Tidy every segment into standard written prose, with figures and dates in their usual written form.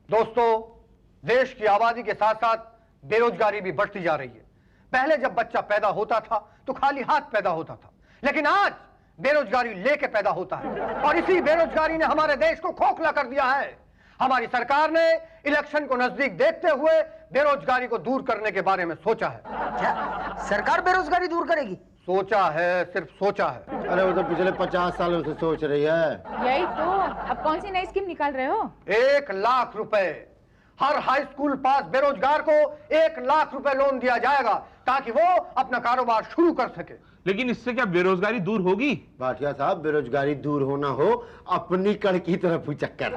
दोस्तों, देश की आबादी के साथ साथ बेरोजगारी भी बढ़ती जा रही है। पहले जब बच्चा पैदा होता था तो खाली हाथ पैदा होता था, लेकिन आज बेरोजगारी लेके पैदा होता है और इसी बेरोजगारी ने हमारे देश को खोखला कर दिया है। हमारी सरकार ने इलेक्शन को नजदीक देखते हुए बेरोजगारी को दूर करने के बारे में सोचा है। क्या सरकार बेरोजगारी दूर करेगी? सोचा है, सिर्फ सोचा है। अरे वो तो पिछले 50 सालों से सोच रही है। यही तो। अब कौन सी नई स्कीम निकाल रहे हो? 1 लाख रुपए हर हाई स्कूल पास बेरोजगार को 1 लाख रुपए लोन दिया जाएगा ताकि वो अपना कारोबार शुरू कर सके। लेकिन इससे क्या बेरोजगारी दूर होगी? भाटिया साहब, बेरोजगारी दूर होना हो अपनी कड़ की तरफ चक्कर।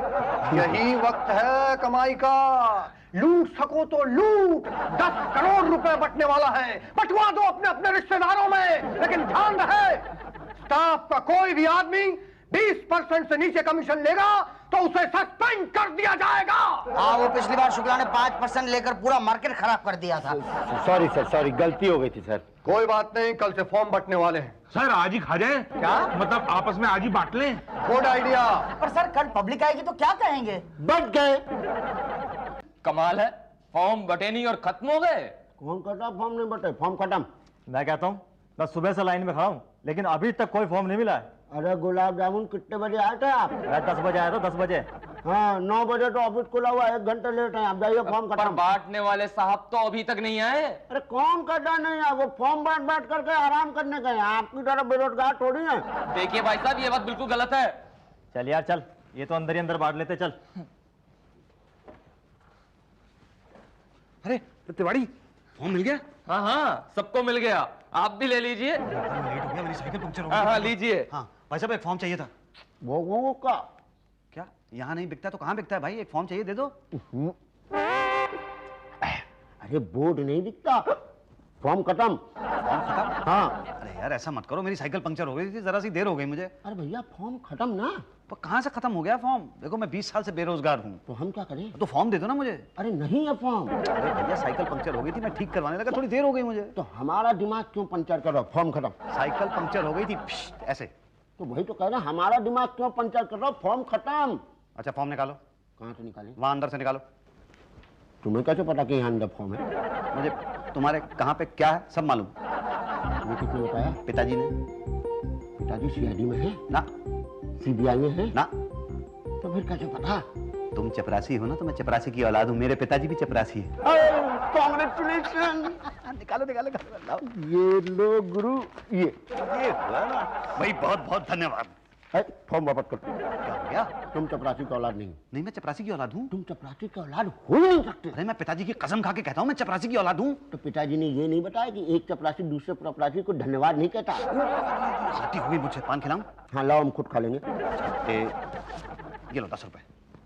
यही वक्त है कमाई का। लूट सको तो लूट। 10 करोड़ रुपए बंटने वाला है, बंटवा दो अपने अपने रिश्तेदारों में। लेकिन ध्यान रहे, स्टाफ का कोई भी आदमी 20% से नीचे कमीशन लेगा तो उसे सस्पेंड कर दिया जाएगा। हाँ, वो पिछली बार शुक्ला ने 5% लेकर पूरा मार्केट खराब कर दिया था। सॉरी सर, सॉरी, गलती हो गई थी सर। कोई बात नहीं, कल से फॉर्म बंटने वाले हैं। सर आज ही खा जाए? क्या मतलब आपस में आज ही बांट लें? Good idea. पर सर कल पब्लिक आएगी तो क्या कहेंगे? बट गए। कमाल है, फॉर्म बटे नहीं और खत्म हो गए। कौन कटा? फॉर्म नहीं बटे, फॉर्म खत्म। मैं कहता हूँ मैं सुबह से लाइन में खड़ा हूँ लेकिन अभी तक कोई फॉर्म नहीं मिला है। अरे गुलाब जामुन, कितने बजे आए थे आप? मैं 10 बजे आया था, 10 बजे। हाँ, 9 बजे तो ऑफिस खुला हुआ, 1 घंटे लेट है। आप जाइए, फॉर्म पर खत्म। बांटने वाले साहब तो अभी तक नहीं आए। अरे कौन कटा नहीं है? वो फॉर्म बांट बांट करके आराम करने गए। आपकी तरह बेरोजगार थोड़ी है। देखिए भाई साहब, ये बात बिल्कुल गलत है। चल यार चल, ये तो अंदर ही अंदर बांट लेते। चल। अरे तिवारी, फॉर्म मिल गया? हाँ हाँ, सबको मिल गया। आप भी ले लीजिए। लेट हो गया, मेरी साइकिल पंक्चर हो गई। हाँ हाँ, लीजिए। हाँ भाई साहब, एक फॉर्म चाहिए था। वो का क्या यहाँ नहीं बिकता तो कहाँ बिकता है भाई? एक फॉर्म चाहिए, दे दो। अरे बोर्ड नहीं दिखता, फॉर्म खत्म। फॉर्म खत्म? हाँ। अरे यार ऐसा मत करो, मेरी साइकिल पंक्चर हो गई थी, जरा सी देर हो गई मुझे। अरे भैया, फॉर्म खत्म ना। पर कहाँ से खत्म हो गया फॉर्म? देखो मैं 20 साल से बेरोजगार हूँ। तो हम क्या करें? तो फॉर्म दे दो ना मुझे। अरे नहीं है फॉर्म। अरे भैया, साइकिल पंक्चर हो गई थी, मैं ठीक करवाने लगा, थोड़ी देर हो गई मुझे। तो हमारा दिमाग क्यों पंचर कर रहा? फॉर्म खत्म। साइकिल पंक्चर हो गई थी ऐसे। तो वही तो कह रहे हैं, हमारा दिमाग क्यों पंचर कर रहा? फॉर्म खत्म। अच्छा फॉर्म निकालो। कहाँ से निकालें? वहां अंदर से निकालो। तुम्हें कैसे पता कि यहाँ अंदर फॉर्म है? मुझे तुम्हारे कहाँ पे क्या है सब मालूम। ये किसने बताया? पिताजी ने। पिताजी सीआईडी में है ना। सीबीआई में है ना। तो फिर कैसे पता? तुम चपरासी हो ना, तो मैं चपरासी की औलाद हूँ, मेरे पिताजी भी चपरासी है। कांग्रेचुलेशन। निकालो निकालो निकालो। ये लो गुरु, ये हुआ ना भाई, बहुत बहुत धन्यवाद। फॉर्म वापस कर। क्या हो गया? तुम चपरासी की औलाद नहीं। नहीं, मैं चपरासी की औलाद हूँ। तुम चपरासी की औलाद हो नहीं सकते। अरे मैं पिताजी की कसम खा के कहता हूँ मैं चपरासी की औलाद हूँ। तो पिताजी ने ये नहीं बताया कि एक चपरासी दूसरे चपरासी को धन्यवाद नहीं कहता? खाती हुई मुझसे पान खिलाऊं? हाँ लाओ, हम खुद खा लेंगे। ये लो 10 रुपए।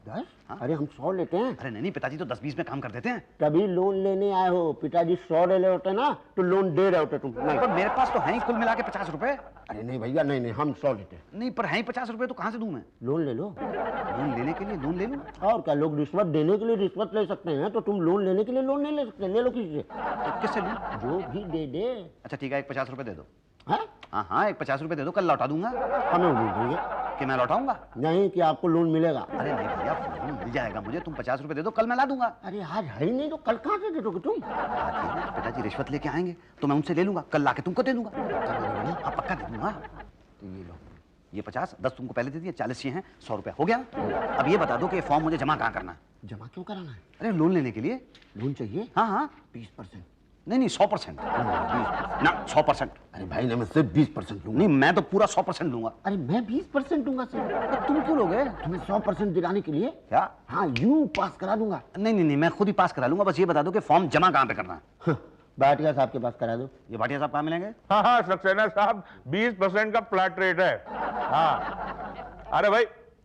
10? हाँ? अरे हम 100 लेते हैं। अरे नहीं, पिताजी तो 10-20 में काम कर देते हैं। तभी लोन लेने आए हो। पिताजी 100 ले होते ना तो लोन दे रहे होते तुम। नहीं, पर मेरे पास तो है ही कुल मिला के 50 रुपए। अरे नहीं भैया, नहीं नहीं, हम 100 लेते हैं। नहीं, पर है ही 50 रुपए, तो कहाँ से दूं मैं? लोन ले लो। लोन लेने के लिए लोन ले लूं? और क्या, लोग रिश्वत देने के लिए रिश्वत ले सकते हैं, तो तुम लोन लेने के लिए लोन नहीं ले सकते। ले लो किसी से। तो किससे लूं? जो भी दे दे। अच्छा ठीक है, एक 50 रुपए दे दो। हाँ? हाँ हाँ, एक 50 रुपए दे दो, कल लौटा दूंगा। हमें उम्मीद नहीं है कि मैं लौटाऊंगा? नहीं कि आपको लोन मिलेगा। अरे नहीं भैया, लोन मिल जाएगा मुझे, तुम 50 रुपए दे दो, कल मैं ला दूंगा। अरे आज है ही नहीं तो कल कहाँ से दे दोगे तुम? पिताजी रिश्वत लेके आएंगे तो मैं उनसे ले लूंगा, कल लाके तुमको दे दूंगा। हाँ पक्का दे दूंगा। तो ये लो, ये 50, 10 तुमको पहले दे दिए, 40 ये हैं, 100 रुपया हो गया। अब ये बता दो कि ये फॉर्म मुझे जमा कहाँ करना है? जमा क्यों कराना है? अरे लोन लेने के लिए। लोन चाहिए? हाँ हाँ। 20%। नहीं नहीं, 100%। ना 100%। अरे भाई ने मैं सिर्फ 20% लूंगा। नहीं, मैं तो पूरा 100% लूंगा। अरे मैं 20% दूंगा सिर्फ। तो तुम क्यों लोगे? तुम्हें 100% दिलाने के लिए। क्या? हाँ, यूं पास करा दूंगा। नहीं नहीं नहीं, मैं खुद ही पास करा लूंगा, बस ये बता दो कि फॉर्म जमा कहाँ पे करना है? भाटिया साहब के पास करा दो। ये भाटिया साहब कहाँ मिलेंगे? हाँ हाँ सक्सेना साहब, 20% का फ्लैट रेट है। हाँ अरे भाई,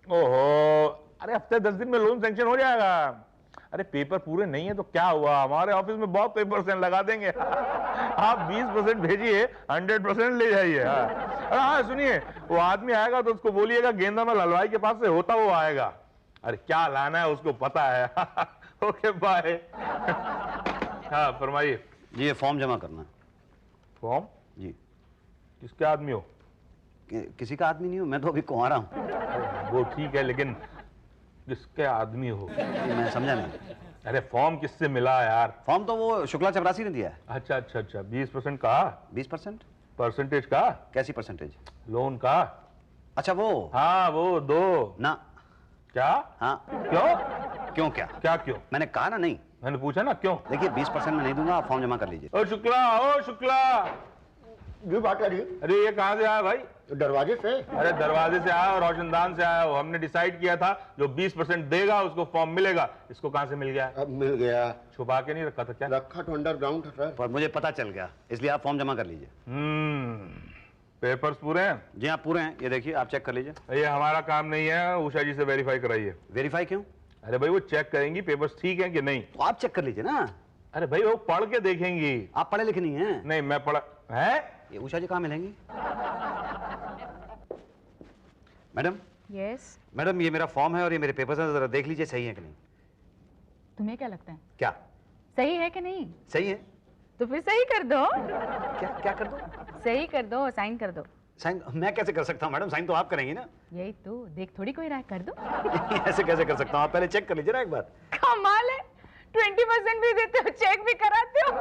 ओहो, अरे हफ्ते 10 दिन में लोन सैंक्शन हो जाएगा। अरे पेपर पूरे नहीं है तो क्या हुआ, हमारे ऑफिस में बहुत पेपर्स हैं, लगा देंगे। आप 20% भेजिए, 100% ले जाइए। हाँ अरे हाँ सुनिए, वो आदमी आएगा तो उसको बोलिएगा गेंदा में हलवाई के पास से होता वो आएगा। अरे क्या लाना है उसको पता है। Okay bye. हाँ फरमाइए। ये फॉर्म जमा करना है। फॉर्म? जी। किसके आदमी हो? किसी का आदमी नहीं हूँ मैं, तो अभी कुंवारा हूँ। वो ठीक है, लेकिन किसके आदमी हो? मैं समझा नहीं। अरे फॉर्म किससे मिला यार? फॉर्म तो वो शुक्ला चपरासी ने दिया है। अच्छा अच्छा अच्छा, 20% का? 20%? परसेंटेज का? कैसी परसेंटेज? लोन का? अच्छा वो। हाँ वो दो ना। क्या? हाँ। क्यों? क्या? क्या क्यों? मैंने कहा ना नहीं। मैंने पूछा ना क्यों। देखिए 20% में नहीं दूंगा, आप फॉर्म जमा कर लीजिए। ओ शुक्ला, ओ शुक्ला, जी बात करिए। अरे ये कहाँ से आया भाई? दरवाजे से। अरे दरवाजे से आया और रोशनदान से आया हो। हमने डिसाइड किया था जो 20% देगा उसको फॉर्म मिलेगा। इसको कहाँ से मिल गया? अब मिल गया। छुपा के नहीं रखा था क्या? रखा तो अंडरग्राउंड था सर। पर मुझे पता चल गया, इसलिए आप फॉर्म जमा कर लीजिए। पेपर्स पूरे हैं? जी हाँ पूरे हैं, ये देखिए आप चेक कर लीजिए। ये हमारा काम नहीं है, उषा जी से वेरीफाई कराइए। वेरीफाई क्यों? अरे भाई वो चेक करेंगी पेपर्स ठीक हैं कि नहीं। तो आप चेक कर लीजिए ना। अरे भाई वो पढ़ के देखेंगी। आप पढ़े लिखे नहीं हैं। नहीं मैं पढ़ा है। ये उषा जी कहाँ मिलेंगी? मैडम। यस। मैडम ये मेरा फॉर्म है और ये मेरे पेपर्स हैं, जरा देख लीजिए सही है कि नहीं। तुम्हें क्या लगता है क्या सही है कि नहीं? सही है? तो फिर सही कर दो। क्या क्या कर दो? सही कर दो, साइन कर दो। साइन मैं कैसे कर सकता हूँ मैडम? साइन तो आप करेंगी ना। यही तो, देख थोड़ी कोई रहा है, कर दो। ऐसे कैसे कर सकता हूँ? आप पहले चेक कर लीजिए ना एक बार। कमाल है, 20% भी देते हो, चेक भी कराते हो।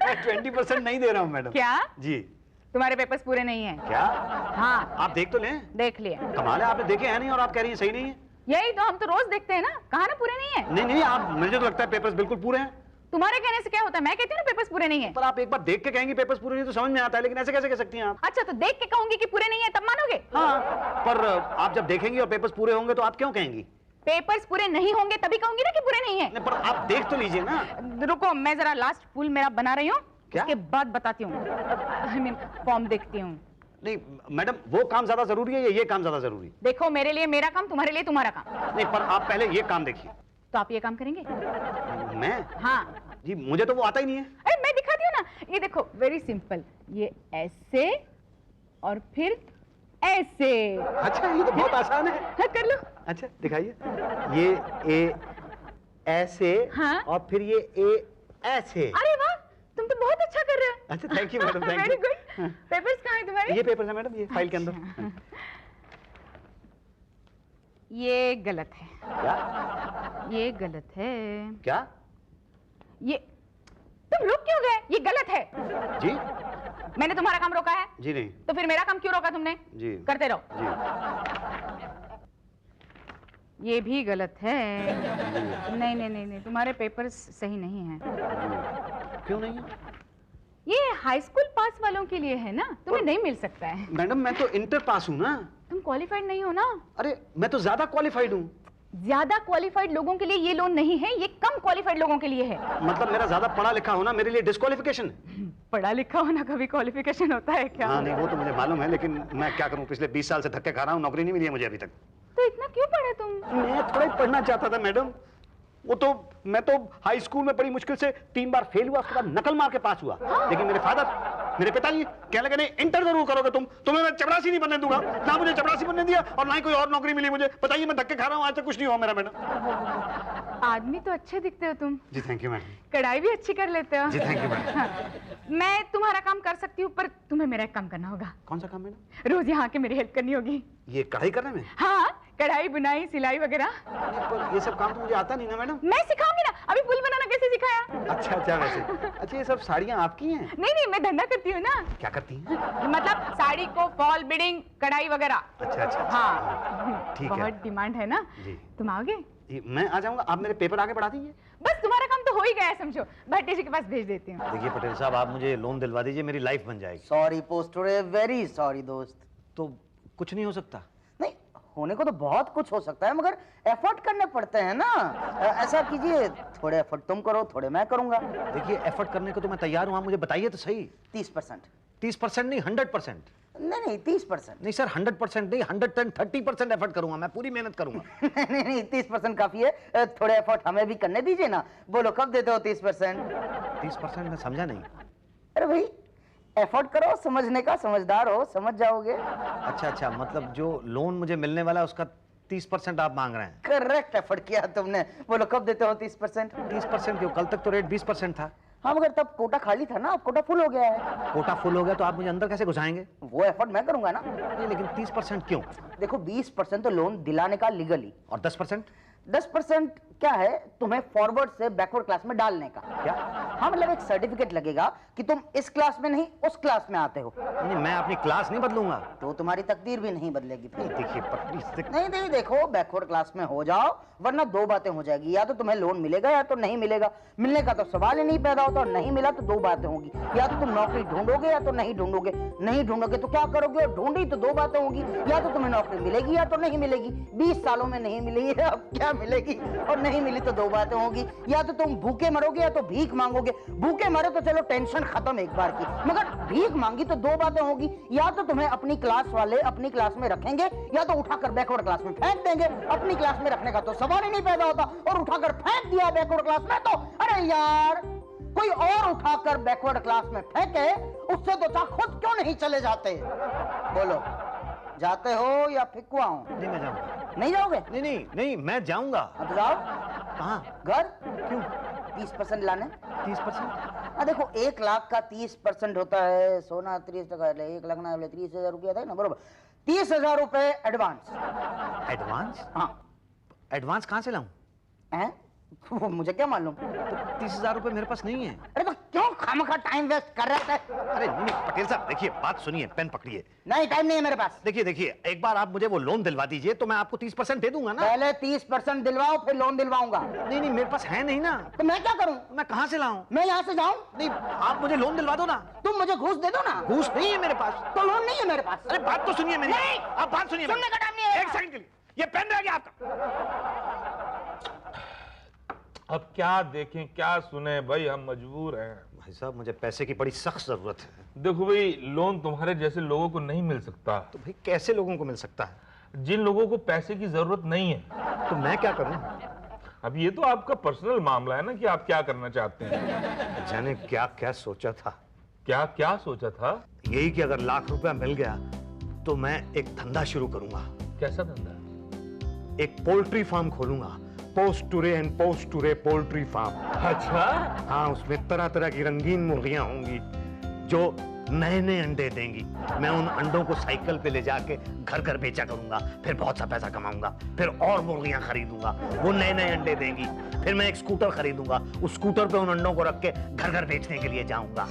मैं 20% नहीं दे रहा हूँ मैडम। क्या? जी। तुम्हारे पेपर्स पूरे नहीं है क्या? हाँ आप देख तो लें। देख लिया। कमाल है, आपने देखे हैं नहीं और आप कह रही हैं सही नहीं है। यही तो, हम तो रोज देखते हैं ना, कहा ना पूरे नहीं है। नहीं नहीं, आप मुझे तो लगता है पेपर्स बिल्कुल पूरे हैं। तुम्हारे कहने से क्या होता है, मैं कहती हूँ ना पेपर्स पूरे नहीं है। पर आप एक बार देख के कहेंगे पेपर्स पूरे नहीं तो समझ में आता है, लेकिन ऐसे कैसे कह सकती हैं आप? अच्छा तो देख के कहूंगी कि पूरे नहीं है तब मानोगे? हाँ पर आप जब देखेंगी और पेपर्स पूरे होंगे तो आप क्यों कहेंगी? पेपर्स पूरे नहीं होंगे तभी कहूंगी ना कि पूरे नहीं है। नहीं, पर आप देख तो लीजिए ना। रुको, मैं जरा लास्ट फूल मेरा बना रही हूँ, क्या? उसके बाद बताती हूँ। I mean, फॉर्म देखती हूँ। नहीं मैडम, वो काम ज्यादा जरूरी है या ये काम ज्यादा जरूरी है? देखो, मेरे लिए मेरा काम, तुम्हारे लिए तुम्हारा काम। नहीं पर आप पहले ये काम देखिए। तो आप ये काम करेंगे? मैं? हाँ। जी मुझे तो वो आता ही नहीं है। अरे मैं दिखाती हूँ ना, ये देखो, वेरी सिंपल। ये ऐसे और फिर ऐसे। अच्छा ये तो बहुत आसान है। हाँ, कर लो। अच्छा दिखाइए। ये ए ऐसे। हाँ? और फिर ये ए ऐसे। अरे वाह, तुम तो बहुत अच्छा कर रहे हो। अच्छा thank you madam, thank very you. Good. Papers कहाँ है तुम्हारे? ये पेपर है मैडम, ये फाइल के अंदर। अच्छा। ये गलत है। क्या? ये गलत है। क्या? ये तुम रुक क्यों गए? ये गलत है। जी? मैंने तुम्हारा काम रोका है? जी नहीं। तो फिर मेरा काम क्यों रोका तुमने? जी। करते रहो। जी। ये भी गलत है। नहीं नहीं नहीं नहीं, तुम्हारे पेपर्स सही नहीं हैं। क्यों नहीं है? ये हाई स्कूल पास वालों के लिए है ना, तुम्हें नहीं मिल सकता है। मैडम मैं तो इंटर पास हूँ ना। तुम क्वालिफाइड नहीं हो ना। अरे मैं तो ज्यादा क्वालिफाइड हूँ। ज्यादा क्वालिफाइड लोगों के लिए ये लोन नहीं है, ये कम क्वालिफाइड लोगों के लिए है। मतलब मेरा ज्यादा पढ़ा लिखा होना मेरे लिए डिस्क्वालिफिकेशन है? पढ़ा लिखा होना कभी क्वालिफिकेशन होता है क्या? हाँ नहीं वो तो मुझे मालूम है, लेकिन मैं क्या करूँ, पिछले 20 साल से धक्के खा रहा हूँ, नौकरी नहीं मिली है मुझे अभी तक। तो इतना क्यों पढ़े तुम? मैं थोड़ा ही पढ़ना चाहता था मैडम। वो तो मैं तो हाई स्कूल में बड़ी मुश्किल से 3 बार फेल हुआ, उसके बाद नकल मार के पास हुआ। लेकिन मेरे फादर, मेरे पिताजी कहने लगे नहीं इंटर जरूर करोगे तुम्हें मैं चपरासी नहीं बनने दूंगा। ना मुझे चपरासी बनने दिया और ना ही कोई और नौकरी मिली मुझे। बताइए मैं धक्के खा रहा हूँ, आज तक कुछ नहीं हुआ मेरा मैडम। आदमी तो अच्छे दिखते हो तुम। जी थैंक यू मैडम। कढ़ाई भी अच्छी कर लेते हो। जी थैंक यू मैडम। हाँ, मैं तुम्हारा काम कर सकती हूँ, पर तुम्हें मेरा एक काम करना होगा। कौन सा काम मैडम? रोज यहाँ के मेरी हेल्प करनी होगी। ये कढ़ाई करने में? हाँ, कढ़ाई बुनाई सिलाई वगैरह। पर ये सब काम तो मुझे आता नहीं ना मैडम। मैं सिखाऊंगी ना, अभी पुल बनाना कैसे सिखाया? अच्छा अच्छा वैसे। अच्छा ये सब साड़ियाँ आपकी हैं? नहीं नहीं, मैं धंधा करती हूँ ना। क्या करती हैं? मतलब साड़ी को फॉल बिडिंग कढ़ाई वगैरह। अच्छा अच्छा। हाँ ठीक है। बहुत डिमांड है ना। जी। तुम आओगे? मैं आ जाऊंगा, आप मेरे पेपर आगे बढ़ा दीजिए। बस तुम्हारा काम तो हो ही गया है, समझो। भट्टी जी के पास भेज देती हूँ। देखिए पटेल साहब, आप मुझे लोन दिलवा दीजिए, मेरी लाइफ बन जाएगी। सॉरी पोस्टोरे, वेरी सॉरी दोस्त। तो कुछ नहीं हो सकता? नहीं होने को तो बहुत कुछ हो सकता है, मगर एफर्ट करने पड़ते हैं ना। ऐसा कीजिए, थोड़े एफर्ट तुम करो, थोड़े मैं करूंगा। देखिए एफर्ट करने को तो मैं तैयार हूँ, आप मुझे बताइए तो सही। 30%। 30% नहीं 100%। नहीं 30%। नहीं सर 100% नहीं, 130% एफर्ट करूंगा, मैं पूरी मेहनत करूंगा। नहीं 30% काफी है, थोड़े एफर्ट हमें भी करने दीजिए ना। बोलो कब देते हो 30%? 30% मैं समझा नहीं। अरे भाई एफर्ट करो, समझने का, समझदार हो, समझ जाओगे। अच्छा अच्छा, मतलब जो लोन मुझे मिलने वाला है उसका 30% आप मांग रहे हैं? करेक्ट एफर्ट किया तुमने। बोलो कब देते हो 30%? 30% क्यों? कल तक तो रेट 20% था। हाँ मगर तब कोटा खाली था ना, अब कोटा फुल हो गया है। कोटा फुल हो गया तो आप मुझे अंदर कैसे घुसाएंगे? वो एफर्ट मैं करूंगा ना। नहीं, लेकिन 30% क्यों? देखो 20% तो लोन दिलाने का लीगली, और 10%? 10% क्या है, तुम्हें फॉरवर्ड से बैकवर्ड क्लास में डालने का। क्या? हाँ मतलब एक सर्टिफिकेट लगेगा कि तुम इस क्लास में नहीं उस क्लास में आते हो। नहीं, मैं अपनी क्लास नहीं बदलूंगा। तो तुम्हारी तकदीर भी नहीं बदलेगी फिर। देखिए पटरी से नहीं नहीं, देखो बैकवर्ड क्लास में हो जाओ, वरना दो बातें हो जाएगी, या तो तुम्हें लोन मिलेगा या तो नहीं मिलेगा। मिलने का तो सवाल ही नहीं पैदा होता, और नहीं मिला तो दो बातें होगी, या तो तुम नौकरी ढूंढोगे या तो नहीं ढूंढोगे। नहीं ढूंढोगे तो क्या करोगे, और ढूंढी तो दो बातें होंगी, या तो तुम्हें नौकरी मिलेगी या तो नहीं मिलेगी। 20 सालों में नहीं मिली है, अब क्या मिलेगी, और नहीं मिली तो दो बातें होंगी, या तो तुम भूखे मरोगे या तो भीख मांगोगे। भूखे मरे तो चलो टेंशन खत्म एक बार की, मगर भीख मांगी तो दो बातें होगी, या तो तुम्हें अपनी क्लास वाले अपनी क्लास में रखेंगे या तो उठाकर बैकवर्ड क्लास में फेंक देंगे। अपनी क्लास में रखने का तो सवाल ही नहीं पैदा होता, और उठाकर फेंक दिया बैकवर्ड क्लास में तो अरे यार, कोई और उठाकर बैकवर्ड क्लास में फेंके, उससे तो चाहे खुद क्यों नहीं चले जाते। बोलो, जाते हो या फिकवाऊं? नहीं, मैं जाऊंगा। नहीं जाओगे? नहीं नहीं नहीं, मैं जाऊंगा। अब तो जाओ। कहाँ? घर क्यों? 30% लाने। 30%? देखो 1 लाख का 30% होता है, सोना 30%, 1 लाख ना 30,000 रुपया था ना, बरोबर। 30,000 रुपए एडवांस। एडवांस? हाँ। एडवांस कहाँ से लाऊं? हैं? मुझे क्या मालूम। तो 30,000 रुपए मेरे पास नहीं है। अरे तो क्यों खामखा टाइम वेस्ट कर रहे थे? अरे नहीं नहीं, पटेल साहब देखिए, बात सुनिए, पेन पकड़िए। नहीं, टाइम नहीं है मेरे पास। देखिए देखिए, एक बार आप मुझे वो लोन दिलवा दीजिए तो मैं आपको 30% दे दूंगा ना। पहले 30% दिलवाओ, फिर लोन दिलवाऊंगा। नहीं नहीं, मेरे पास है नहीं ना। तो मैं क्या करूं? मैं कहाँ से लाऊं? मैं यहाँ से जाऊं? नहीं, आप मुझे लोन दिलवा दो ना। तुम मुझे घूस दे दो ना। घूस नहीं है मेरे पास। तो लोन नहीं है मेरे पास। अरे बात तो सुनिए मेरी। नहीं। आप बात सुनिए। सुनने का टाइम नहीं है। एक सेकंड के लिए, ये पेन रह गया आपका। अब क्या देखें क्या सुने भाई, हम मजबूर हैं। भाई साहब, मुझे पैसे की बड़ी सख्त जरूरत है। देखो भाई, लोन तुम्हारे जैसे लोगों को नहीं मिल सकता। तो भाई कैसे लोगों को मिल सकता है? जिन लोगों को पैसे की जरूरत नहीं है। तो मैं क्या करूं? अब ये तो आपका पर्सनल मामला है ना कि आप क्या करना चाहते हैं। जाने क्या क्या सोचा था। क्या क्या सोचा था? यही कि अगर लाख रुपया मिल गया तो मैं एक धंधा शुरू करूंगा। कैसा धंधा? एक पोल्ट्री फार्म खोलूंगा। पोस्ट टू रे एंड पोस्ट टू रे पोल्ट्री फार्म। अच्छा। हाँ, उसमें तरह तरह की रंगीन मुर्गियां होंगी जो नए नए अंडे देंगी। मैं उन अंडों को साइकिल पे ले जाके घर घर बेचा करूंगा, फिर बहुत सा पैसा कमाऊंगा, फिर और मुर्गियां खरीदूंगा, वो नए नए अंडे देंगी। फिर मैं एक स्कूटर खरीदूंगा, उस स्कूटर पे उन अंडों को रख के घर घर बेचने के लिए जाऊंगा।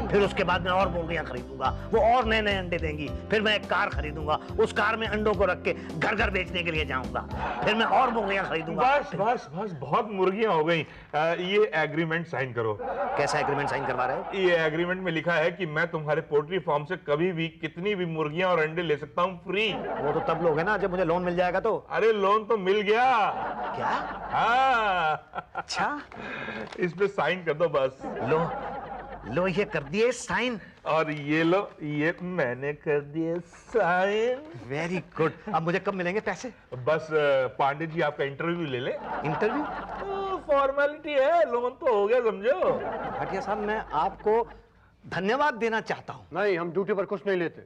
फिर उसके बाद मैं और मुर्गियां खरीदूंगा, वो और नए नए अंडे देंगी। फिर मैं एक कार खरीदूंगा, उस कार में अंडों को रख के घर घर बेचने के लिए जाऊंगा। फिर मैं और मुर्गियां खरीदूंगा। बस बस बस, बहुत मुर्गियां हो गई। ये एग्रीमेंट साइन करो। कैसा एग्रीमेंट साइन करवा रहे हो? ये एग्रीमेंट में लिखा है कि मैं तुम्हारे पोल्ट्री फार्म से कभी भी कितनी भी मुर्गियां और अंडे ले सकता हूँ फ्री। वो तो तब लोग है ना जब मुझे लोन मिल जाएगा तो। अरे लोन तो मिल गया। क्या? हाँ। अच्छा, इस पे साइन कर दो बस। लो ये कर दिए साइन। और ये लो, ये मैंने कर दिए साइन। Very good. अब मुझे कब मिलेंगे पैसे? बस पांडे जी आपका इंटरव्यू ले ले। इंटरव्यू? फॉर्मेलिटी है, लोन तो हो गया समझो। भाटिया साहब, मैं आपको धन्यवाद देना चाहता हूँ। नहीं, हम ड्यूटी पर कुछ नहीं लेते।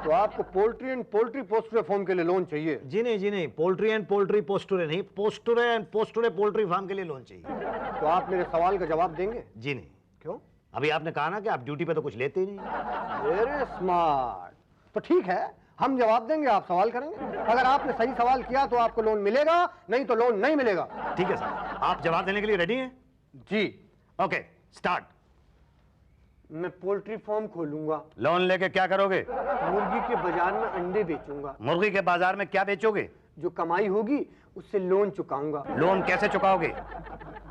तो आपको पोल्ट्री एंड पोल्ट्री पोस्टुरे फार्म के लिए लोन चाहिए? जी नहीं, पोल्ट्री एंड पोल्ट्री पोस्टुरे नहीं, पोस्टुरे एंड पोस्टुरे पोल्ट्री फार्म के लिए लोन चाहिए। तो आप मेरे सवाल का जवाब देंगे? जी नहीं। क्यों? अभी आपने कहा ना कि आप ड्यूटी पे तो कुछ लेते ही नहीं। Very smart. तो ठीक है, हम जवाब देंगे, आप सवाल करेंगे। अगर आपने सही सवाल किया तो आपको लोन मिलेगा, नहीं तो लोन नहीं मिलेगा। ठीक है सर, आप जवाब देने के लिए रेडी हैं? जी। Okay, start. मैं पोल्ट्री फार्म खोलूंगा। लोन लेके क्या करोगे? मुर्गी के बाजार में अंडे बेचूंगा। मुर्गी के बाजार में क्या बेचोगे? जो कमाई होगी उससे लोन चुकाऊंगा। लोन कैसे चुकाओगे?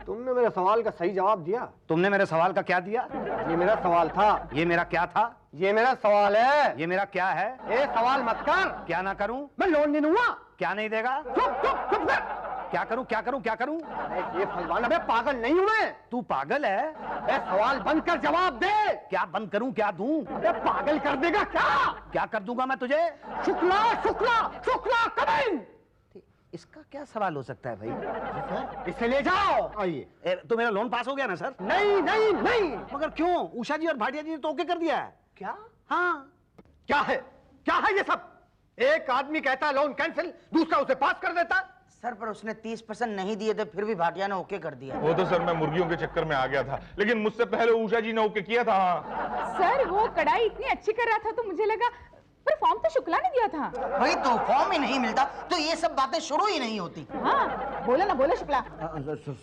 तुमने मेरे सवाल का सही जवाब दिया। तुमने मेरे सवाल का क्या दिया? ये मेरा सवाल था। ये मेरा क्या था? ये मेरा सवाल है। ये मेरा क्या है? ए, सवाल मत कर। क्या ना करूं? मैं लोन नहीं दूंगा। क्या नहीं देगा? चुप चुप चुप कर। क्या करूं क्या करूं क्या करूं? ये फलवान, अबे पागल नहीं हूं मैं। तू पागल है? अबे सवाल बंद कर, जवाब दे। क्या बंद करूं क्या दूं? अबे पागल कर देगा क्या? क्या कर दूंगा मैं तुझे? शुक्ला शुक्ला शुक्ला, कम इन। इसका क्या सवाल हो सकता है भाई? इसे ले जाओ। आइए। तो मेरा लोन पास हो गया ना सर? नहीं नहीं नहीं। मगर क्यों? उषा जी और भाटिया जी ने तो ओके कर दिया है। क्या? हाँ। क्या है ये सब? एक आदमी कहता है लोन कैंसिल, दूसरा उसे पास कर देता है। सर पर उसने 30% नहीं दिए थे, फिर भी भाटिया ने ओके कर दिया। वो तो सर मैं मुर्गियों के चक्कर में आ गया था, लेकिन मुझसे पहले उषा जी ने ओके किया था। सर वो कढ़ाई इतनी अच्छी कर रहा था तो मुझे लगा, पर फॉर्म तो शुक्ला ने दिया था। वही तो, फॉर्म ही नहीं मिलता तो ये सब बातें शुरू ही नहीं होती। हाँ बोला ना, बोला शुक्ला।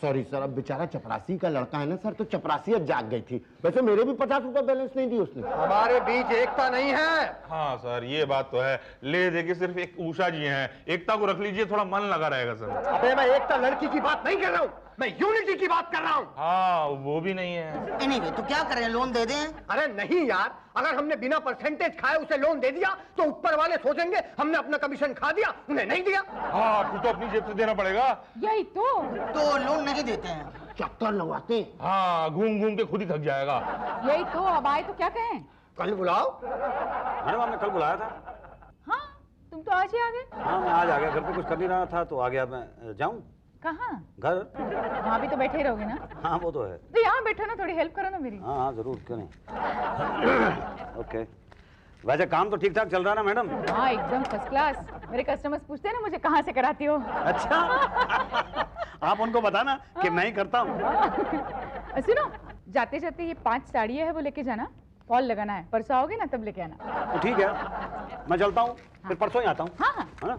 सॉरी सर, अब बेचारा चपरासी का लड़का है ना सर, तो चपरासियत जाग गई थी। वैसे मेरे भी 50 रुपए बैलेंस नहीं दी उसने। हमारे बीच एकता नहीं है। हाँ सर ये बात तो है, ले दे के सिर्फ एक उषा जी हैं, एकता को रख लीजिए, थोड़ा मन लगा रहेगा सर। अबे मैं एकता लड़की की बात नहीं कर रहा हूँ, मैं यूनिटी की बात कर रहा हूँ। हाँ वो भी नहीं है। एनीवे, तो क्या करें, लोन दे दें? अरे नहीं यार, अगर हमने बिना परसेंटेज खाए उसे लोन दे दिया तो ऊपर वाले सोचेंगे हमने अपना कमीशन खा दिया, उन्हें नहीं दिया। हाँ फिर तो अपनी जेब से देना पड़ेगा। यही तो लोन नहीं देते हैं। चक्कर लगवाते। हाँ घूम घूम के खुद ही थक जाएगा। यही तो, अब आए तो क्या कहें? कल बुलाओ। मैडम आपने कल बुलाया था। हाँ तुम तो आज ही आ गए। हाँ मैं आज आ गया, घर पे कुछ कर नहीं रहा था तो आ गया। मैं जाऊँ कहाँ? घर? वहाँ भी तो बैठे ही रहोगे ना? हाँ वो तो है। तो यहाँ बैठो ना, थोड़ी हेल्प करो ना मेरी। हाँ हाँ जरूर, क्यों नहीं। ओके, वैसे काम तो ठीक ठाक चल रहा है ना मैडम? हाँ एकदम फर्स्ट क्लास। मेरे कस्टमर्स पूछते हैं ना मुझे कहाँ से कराती हो। अच्छा। आप उनको बताना कि मैं ही करता हूँ। सुनो, जाते जाते ये 5 साड़ियाँ है वो लेके जाना, फॉल लगाना है, परसों आओगे ना तब लेके आना। तो ठीक है, मैं चलता हूँ, फिर परसों ही आता हूँ। हाँ हाँ है ना?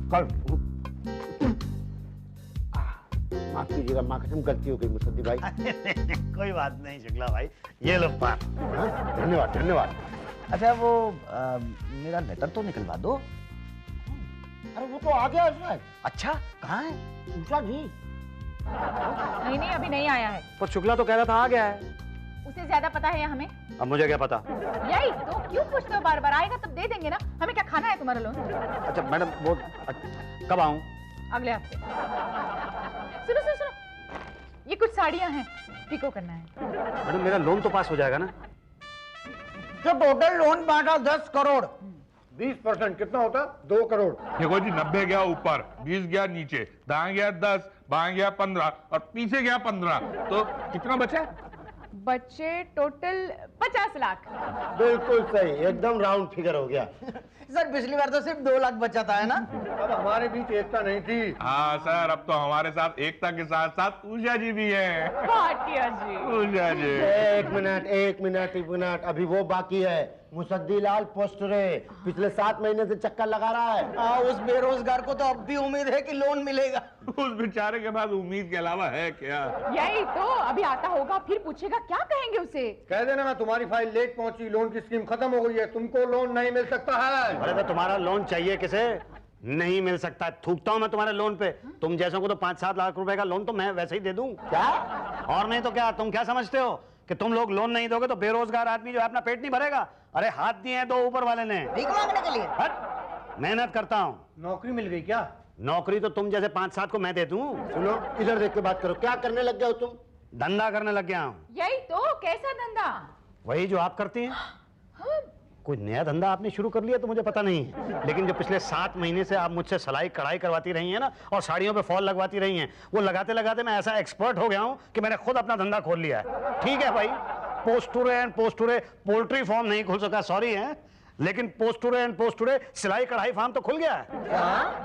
कल माफ कीजिएगा, माँ कसम गलती हो गई मुसद्दी भाई। कोई बात नहीं शुक्ला भाई, ये लो पान। हाँ, धन्यवाद धन्यवाद। अच्छा वो मेरा लेटर तो निकलवा दो। अरे वो तो आ गया इसमें। अच्छा कहाँ है? उषा जी। नहीं नहीं अभी नहीं आया है। पर शुक्ला तो कह रहा था आ गया है। उसे ज्यादा पता है या हमें? अब मुझे क्या पता। यही तो, क्यों पूछते हो बार बार? आएगा तब दे देंगे ना। हमें क्या खाना है तुम्हारा लोन? अच्छा मैडम वो कब आऊँ? अगले हफ्ते। सुनो सुनो सुनो, ये कुछ साड़ियाँ हैं, पिको करना है। मैडम मेरा लोन तो पास हो जाएगा ना? तो टोटल लोन बांटा 10 करोड़। 20% कितना होता? 2 करोड़। देखो जी 90 गया ऊपर, 20 गया नीचे, दाएं गया 10, बाएं गया 15 और पीछे गया 15, तो कितना बचा? बच्चे टोटल 50 लाख। बिल्कुल सही, एकदम राउंड फिगर हो गया। सर पिछली बार तो सिर्फ 2 लाख बचा था, है ना? अब हमारे बीच एकता नहीं थी। हाँ सर, अब तो हमारे साथ एकता के साथ साथ उषा जी भी हैं। भाटिया जी। उषा जी। एक मिनट, अभी वो बाकी है। मुसद्दी लाल पोस्टरे पिछले 7 महीने से चक्कर लगा रहा है। उस बेरोजगार को तो अब भी उम्मीद है कि लोन मिलेगा। उस बेचारे के पास उम्मीद के अलावा है क्या? यही तो, अभी आता होगा फिर पूछेगा, क्या कहेंगे उसे? कह देना ना तुम्हारी फाइल लेट पहुंची, लोन की स्कीम खत्म हो गई है, तुमको लोन नहीं मिल सकता है। अरे तो तुम्हारा लोन चाहिए किसे? नहीं मिल सकता। थूकता हूँ मैं तुम्हारे लोन पे। तुम जैसों को तो 5-7 लाख रुपए का लोन तो मैं वैसे ही दे दूं। क्या? और नहीं तो क्या? तुम क्या समझते हो कि तुम लोग लोन नहीं दोगे तो बेरोजगार आदमी जो है अपना पेट नहीं भरेगा? अरे हाथ दिए हैं 2 ऊपर वाले ने। भीख मांगने के लिए? हट, मेहनत करता हूँ। नौकरी मिल गई क्या? नौकरी तो तुम जैसे 5-7 को मैं दे दूं। सुनो, इधर देख के बात करो, क्या करने लग गए हो तुम? धंधा करने लग गया हूँ। यही तो, कैसा धंधा? वही जो आप करती हैं। कोई नया धंधा आपने शुरू कर लिया तो मुझे पता नहीं है, लेकिन जो पिछले 7 महीने से आप मुझसे सिलाई कढ़ाई करवाती रही हैं ना, और साड़ियों पे फॉल लगवाती रही हैं, वो लगाते लगाते मैं ऐसा एक्सपर्ट हो गया हूं कि मैंने खुद अपना धंधा खोल लिया है। ठीक है भाई, पोस्टुरे पोल्ट्री फार्म नहीं खुल सका, सॉरी है, लेकिन पोस्टुरे सिलाई कढ़ाई फार्म तो खुल गया है।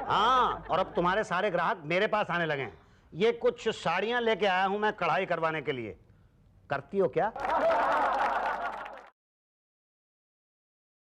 हाँ, और अब तुम्हारे सारे ग्राहक मेरे पास आने लगे हैं। ये कुछ साड़ियां लेके आया हूं मैं कढ़ाई करवाने के लिए। करती हो क्या?